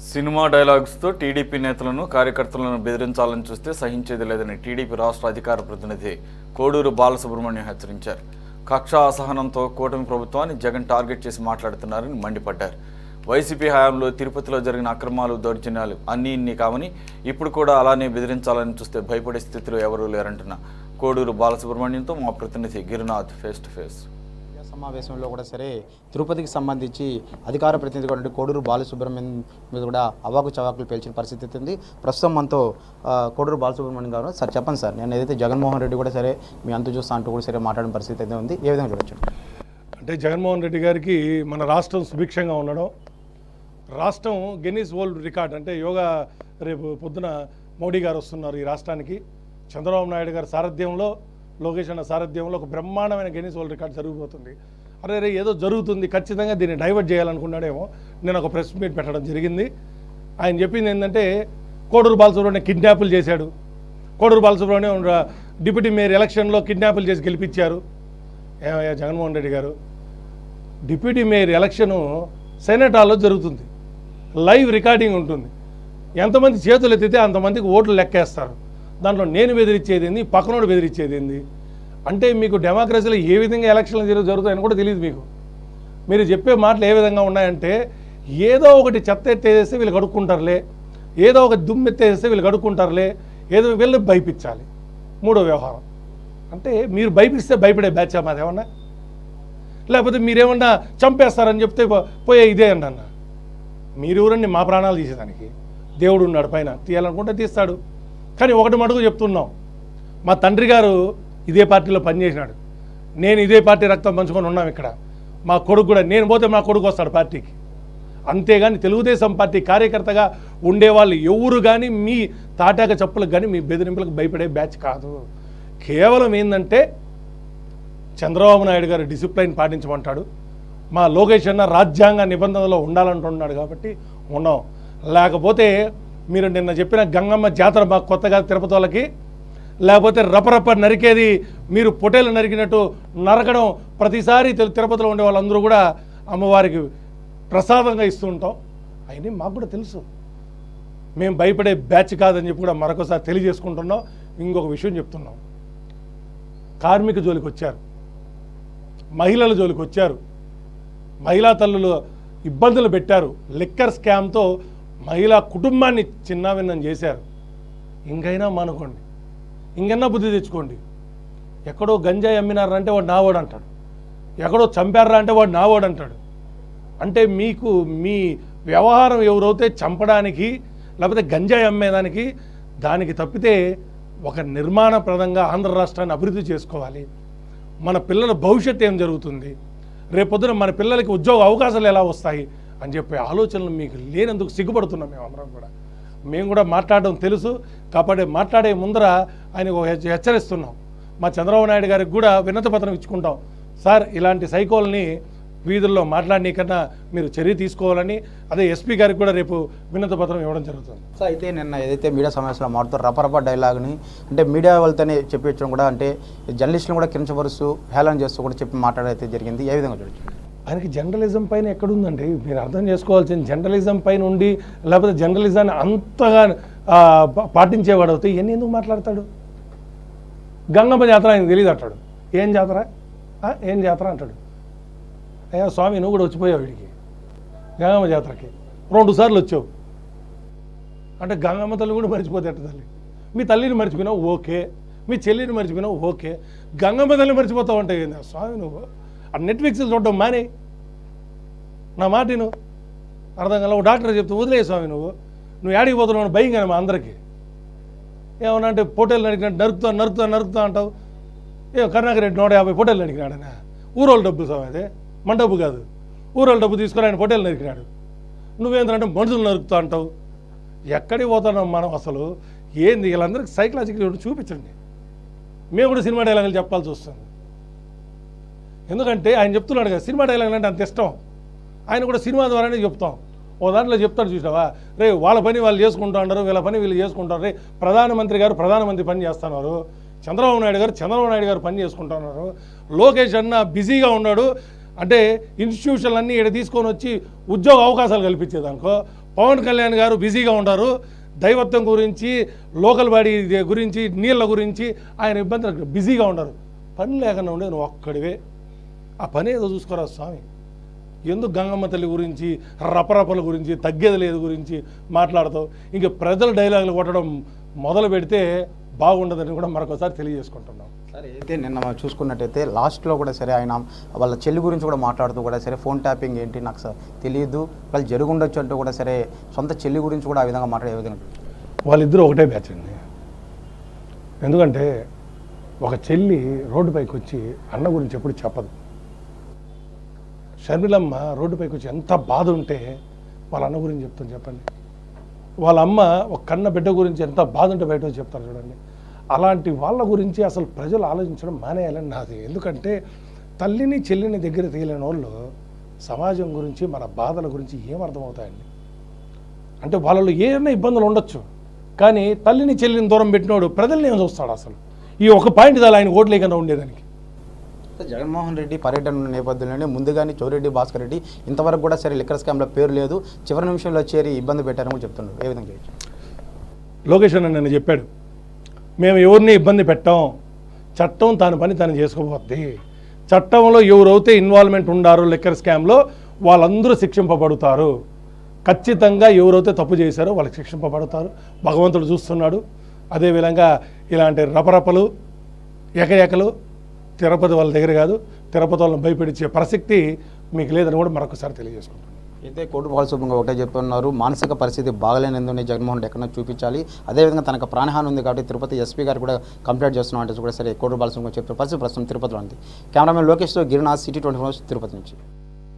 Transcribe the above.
Cinema డైలాగ్స్తో TDP నేతలను కార్యకర్తలను బెదిరించాలని చూస్తే సహించేది లేదని టీడీపీ రాష్ట్ర అధికార ప్రతినిధి కోడూరు బాలసుబ్రహ్మణ్యం హెచ్చరించారు. కక్ష అసహనంతో కూటమి ప్రభుత్వాన్ని జగన్ టార్గెట్ చేసి మాట్లాడుతున్నారని మండిపడ్డారు. వైసీపీ హయాంలో తిరుపతిలో జరిగిన అక్రమాలు, దౌర్జన్యాలు అన్నీ కావని ఇప్పుడు కూడా అలానే బెదిరించాలని చూస్తే భయపడే స్థితిలో ఎవరూ లేరంటున్న కోడూరు బాలసుబ్రహ్మణ్యంతో మా ప్రతినిధి గిరినాథ్ ఫేస్ టు ఫేస్. సమావేశంలో కూడా సరే తిరుపతికి సంబంధించి అధికార ప్రతినిధిగా ఉండే కోడూరు బాలసుబ్రహ్మణ్యం మీద కూడా అవాకు చవాకులు పేల్చిన పరిస్థితి ఉంది. ప్రస్తుతం మనతో కోడూరు బాలసుబ్రహ్మణ్యం గారు. సార్ చెప్పండి సార్, నేను ఏదైతే జగన్మోహన్ రెడ్డి కూడా సరే మీ అంతు చూస్తా అంటూ కూడా సరే మాట్లాడిన పరిస్థితి అయితే ఉంది, ఏ విధంగా చూడొచ్చు? అంటే జగన్మోహన్ రెడ్డి గారికి మన రాష్ట్రం సుభిక్షంగా ఉండడం, రాష్ట్రం గిన్నిస్ వరల్డ్ రికార్డ్ అంటే యోగా రేపు పొద్దున మోడీ గారు వస్తున్నారు ఈ రాష్ట్రానికి, చంద్రబాబు నాయుడు గారి సారథ్యంలో, లోకేష్ అన్న సారథ్యంలో ఒక బ్రహ్మాండమైన గిన్నిస్ వరల్డ్ రికార్డ్ జరిగిపోతుంది. అరే ఏదో జరుగుతుంది, ఖచ్చితంగా దీన్ని డైవర్ట్ చేయాలనుకున్నాడేమో. నేను ఒక ప్రెస్ మీట్ పెట్టడం జరిగింది. ఆయన చెప్పింది ఏంటంటే కోడూరు బాలసుబ్రహ్మణ్యం కిడ్నాపులు చేశాడు, కోడూరు బాలసుబ్రహ్మణ్యం డిప్యూటీ మేయర్ ఎలక్షన్లో కిడ్నాపులు చేసి గెలిపించారు. ఏమయ్యా జగన్మోహన్ రెడ్డి గారు, డిప్యూటీ మేయర్ ఎలక్షను సెనెట్ హాల్లో జరుగుతుంది, లైవ్ రికార్డింగ్ ఉంటుంది. ఎంతమంది చేతులు ఎత్తితే అంతమందికి ఓట్లు లెక్కేస్తారు. దాంట్లో నేను బెదిరించేది ఏంది, పక్కనోడు బెదిరించేది ఏంది? అంటే మీకు డెమోక్రసీలో ఏ విధంగా ఎలక్షన్లు జరుగుతాయని కూడా తెలియదు మీకు. మీరు చెప్పే మాటలు ఏ విధంగా ఉన్నాయంటే ఏదో ఒకటి చెత్త ఎత్తేస్తే వీళ్ళు కడుక్కుంటారులే, ఏదో ఒక దుమ్ము ఎత్తేస్తే వీళ్ళు కడుక్కుంటారులే, ఏదో వీళ్ళని భయపించాలి. మూడో వ్యవహారం అంటే మీరు భయపిస్తే భయపడే బ్యాచ్ మాది ఏమన్నా, లేకపోతే మీరేమన్నా చంపేస్తారని చెప్తే పోయే ఇదే అండి అన్న. మీరు ఎవరండి మా ప్రాణాలు తీసేదానికి? దేవుడు ఉన్నాడు పైన, తీయాలనుకుంటే తీస్తాడు. కానీ ఒకటి మటుకు చెప్తున్నాం, మా తండ్రి గారు ఇదే పార్టీలో పనిచేసినాడు, నేను ఇదే పార్టీ రక్తం పంచుకొని ఉన్నాం ఇక్కడ. మా కొడుకు కూడా, నేను పోతే మా కొడుకు వస్తాడు పార్టీకి. అంతేగాని తెలుగుదేశం పార్టీ కార్యకర్తగా ఉండేవాళ్ళు ఎవరు కానీ మీ తాటాక చెప్పులకు కానీ మీ బెదిరింపులకు భయపడే బ్యాచ్ కాదు. కేవలం ఏంటంటే చంద్రబాబు నాయుడు గారు డిసిప్లైన్ పాటించమంటాడు, మా లోకేష్ అన్న రాజ్యాంగ నిబంధనలో ఉండాలంటున్నాడు కాబట్టి ఉన్నాం. లేకపోతే మీరు నిన్న చెప్పిన గంగమ్మ జాతర మాకు కొత్తగా తిరుపతి వాళ్ళకి, లేకపోతే రపరప నరికేది మీరు పొటేలు నరికినట్టు నరకడం ప్రతిసారి తిరుపతిలో ఉండే వాళ్ళందరూ కూడా అమ్మవారికి ప్రసాదంగా ఇస్తూ ఉంటాం. అవన్నీ మాకు కూడా తెలుసు, మేము భయపడే బ్యాచ్ కాదని చెప్పి కూడా మరొకసారి తెలియజేసుకుంటున్నాం. ఇంకొక విషయం చెప్తున్నాం, కార్మిక జోలికి వచ్చారు, మహిళల జోలికి వచ్చారు, మహిళా తల్లులు ఇబ్బందులు పెట్టారు, లిక్కర్ స్కామ్తో మహిళా కుటుంబాన్ని చిన్నాభిన్నం చేశారు. ఇంకైనా మానుకోండి, ఇంకైనా బుద్ధి తెచ్చుకోండి. ఎక్కడో గంజాయి అమ్మినారంటే వాడు నావాడు అంటాడు, ఎక్కడో చంపారా అంటే వాడు నావాడు అంటాడు. అంటే మీకు మీ వ్యవహారం ఎవరైతే చంపడానికి లేకపోతే గంజాయి అమ్మేదానికి దానికి తప్పితే ఒక నిర్మాణప్రదంగా ఆంధ్ర రాష్ట్రాన్ని అభివృద్ధి చేసుకోవాలి. మన పిల్లల భవిష్యత్తు ఏం జరుగుతుంది, రేపొద్దున మన పిల్లలకి ఉద్యోగ అవకాశాలు ఎలా వస్తాయి అని చెప్పే ఆలోచనలు మీకు లేనందుకు సిగ్గుపడుతున్నాం మేమందరం కూడా. మేము కూడా మాట్లాడడం తెలుసు కాబట్టి మాట్లాడే ముందర ఆయన హెచ్చరిస్తున్నాం. మా చంద్రబాబు నాయుడు గారికి కూడా వినతి పత్రం ఇచ్చుకుంటాం, సార్ ఇలాంటి సైకోల్ని వీధుల్లో మాట్లాడనీకన్నా మీరు చర్య తీసుకోవాలని. అదే ఎస్పీ గారికి కూడా రేపు వినతి పత్రం ఇవ్వడం జరుగుతుంది. సో అయితే నిన్న ఏదైతే మీడియా సమావేశంలో మాట్లాడుతూ రపరప డైలాగ్ని అంటే మీడియా వాళ్ళతోనే చెప్పించడం కూడా, అంటే జర్నలిస్టులను కూడా కించపరుస్తూ హేళన చేస్తూ కూడా చెప్పి మాట్లాడైతే జరిగింది, ఏ విధంగా చూడొచ్చు? ఆయనకి జర్నలిజం పైన ఎక్కడుందండి? మీరు అర్థం చేసుకోవాల్సింది, జర్నలిజం పైన ఉండి లేకపోతే జర్నలిజాన్ని అంతగా పాటించేవాడు అవుతే ఇవన్నీ ఎందుకు మాట్లాడతాడు? గంగమ్మ జాతర ఆయనకు తెలియదు అంటాడు. ఏం జాతర, ఏం జాతర అంటాడు. అయ్యా స్వామి, నువ్వు కూడా వచ్చిపోయావు వీడికి గంగమ్మ జాతరకి 2 సార్లు వచ్చావు అంటే గంగమ్మ తల్లి కూడా మర్చిపోతే ఎట్ట తల్లి? మీ తల్లిని మర్చిపోయినావు ఓకే, మీ చెల్లిని మర్చిపోయినావు ఓకే, గంగమ్మ తల్లి మర్చిపోతావు అంటే ఏంది స్వామి? నువ్వు ఆ నెట్ఫ్లిక్స్లో చూడడం మానే, నా మాట నువ్వు అర్థం కల. ఒక డాక్టర్ చెప్తే వదిలే స్వామి, నువ్వు యాడికి పోతున్నావు భయం కానీ మా అందరికీ. ఏమన్నా అంటే పొటేలు నరికినట్టు నరుకుతా అంటావు. కరుణాకర్ రెడ్డి 150 పొటేలు నరికినాడనా? ఊరోళ్ళ డబ్బు స్వామి, అదే మన డబ్బు కాదు. ఊరోళ్ళ డబ్బు తీసుకొని ఆయన పొటేలు నరికినాడు. నువ్వేంటంటే మనుషులు నరుకుతా అంటావు. ఎక్కడికి పోతున్నాం మనం అసలు? ఏంది వీళ్ళందరికీ సైకలాజికల్ చూపించండి. మేము కూడా సినిమా డైలాగులు చెప్పాల్సి వస్తుంది. ఎందుకంటే ఆయన చెప్తున్నాడు కదా, సినిమా డైలాగులు అంటే అంత ఇష్టం. ఆయన కూడా సినిమా ద్వారానే చెప్తాం. ఓ దాంట్లో చెప్తాడు చూసావా, రే వాళ్ళ పని వాళ్ళు చేసుకుంటూ ఉంటారు, వీళ్ళ పని వీళ్ళు చేసుకుంటారు. రే ప్రధానమంత్రి గారు ప్రధానమంత్రి పని చేస్తున్నారు, చంద్రబాబు నాయుడు గారు పని చేసుకుంటున్నారు, లోకేష్ అన్న బిజీగా ఉన్నాడు. అంటే ఇన్స్టిట్యూషన్లు అన్నీ ఇక్కడ తీసుకొని వచ్చి ఉద్యోగ అవకాశాలు కల్పించేదానికో, పవన్ కళ్యాణ్ గారు బిజీగా ఉంటారు, దైవత్వం గురించి, లోకల్ బాడీ గురించి, నీళ్ళ గురించి ఆయన ఇబ్బందులు బిజీగా ఉండరు. పని లేకుండా ఉండే నువ్వు ఒక్కడివే, ఆ పని ఏదో చూసుకోరా స్వామి. ఎందుకు గంగమ్మ తల్లి గురించి, రపరపల గురించి, తగ్గేది లేదు గురించి మాట్లాడతావు? ఇంక ప్రజల డైలాగులు కొట్టడం మొదలు పెడితే బాగుండదని కూడా మరొకసారి తెలియజేసుకుంటున్నాం. సరే, అయితే నిన్న మనం చూసుకున్నట్టయితే లాస్ట్లో కూడా సరే ఆయన వాళ్ళ చెల్లి గురించి కూడా మాట్లాడుతూ కూడా సరే ఫోన్ ట్యాపింగ్ ఏంటి నాకు తెలియదు, వాళ్ళు జరుగుండొచ్చు అంటూ కూడా సరే సొంత చెల్లి గురించి కూడా ఆ విధంగా మాట్లాడే విధంగా వాళ్ళిద్దరూ ఒకటే బ్యాచ్ అండి. ఎందుకంటే ఒక చెల్లి రోడ్డుపైకి వచ్చి అన్న గురించి ఎప్పుడు చెప్పదు. షర్మిలమ్మ రోడ్డుపైకి వచ్చి ఎంత బాధ ఉంటే వాళ్ళ అన్న గురించి చెప్తాను చెప్పండి. వాళ్ళ అమ్మ ఒక కన్న బిడ్డ గురించి ఎంత బాధ ఉంటే బయట వచ్చి చెప్తారు చూడండి. అలాంటి వాళ్ళ గురించి అసలు ప్రజలు ఆలోచించడం మానేయాలని నాది. ఎందుకంటే తల్లిని చెల్లిని దగ్గర తీయలేని వాళ్ళు సమాజం గురించి, మన బాధల గురించి ఏం అర్థమవుతాయండి? అంటే వాళ్ళలో ఏమైనా ఇబ్బందులు ఉండొచ్చు, కానీ తల్లిని చెల్లిని దూరం పెట్టినోడు ప్రజల్ని ఏం చూస్తాడు? అసలు ఈ ఒక పాయింట్ చాలా ఆయన ఓట్లు లేకుండా ఉండేదానికి. జగన్మోహన్ రెడ్డి పర్యటన నేపథ్యంలోనే ముందుగానే చౌరెడ్డి భాస్కర్ రెడ్డి ఇంతవరకు కూడా సరే లిక్కర్ స్కామ్లో పేరు లేదు, చివరి నిమిషంలో చేరి ఇబ్బంది పెట్టారని కూడా చెప్తున్నారు. ఏ విధంగా లోకేష్ అన్న నిన్న చెప్పాడు, మేము ఎవరిని ఇబ్బంది పెట్టాం, చట్టం తన పని తను చేసుకోబోద్ది, చట్టంలో ఎవరైతే ఇన్వాల్వ్మెంట్ ఉండారో లిక్కర్ స్కామ్లో వాళ్ళందరూ శిక్షింపబడతారు, ఖచ్చితంగా ఎవరైతే తప్పు చేశారో వాళ్ళకి శిక్షింపబడతారు, భగవంతుడు చూస్తున్నాడు. అదేవిధంగా ఇలాంటి రపరపలు ఎకలు తిరుపతి వాళ్ళ దగ్గర కాదు, తిరుపతి వాళ్ళని భయపెడిచ్చే ప్రసక్తి మీకు లేదని కూడా మరొకసారి తెలియజేసుకుంటాను. అయితే కోర్టు బాలసుబ్రహ్మణ్యం ఒకటే చెప్తున్నారు, మానసిక పరిస్థితి బాగలేనందునే జగన్మోహన్ రెడ్డి ఎక్కడన్నా చూపించాలి, అదేవిధంగా తనకు ప్రాణహాని ఉంది కాబట్టి తిరుపతి ఎస్పీ గారు కూడా కంప్లైంట్ చేస్తున్నాం అంటే కూడా సరే కోర్టు బాలసుబ్రహ్మణ్యం చెప్తున్న పరిస్థితి ప్రస్తుతం తిరుపతిలో ఉంది. కెమెరామెన్ లోకేష్తో గిరినాథ్, సిటీ 24 తిరుపతి నుంచి.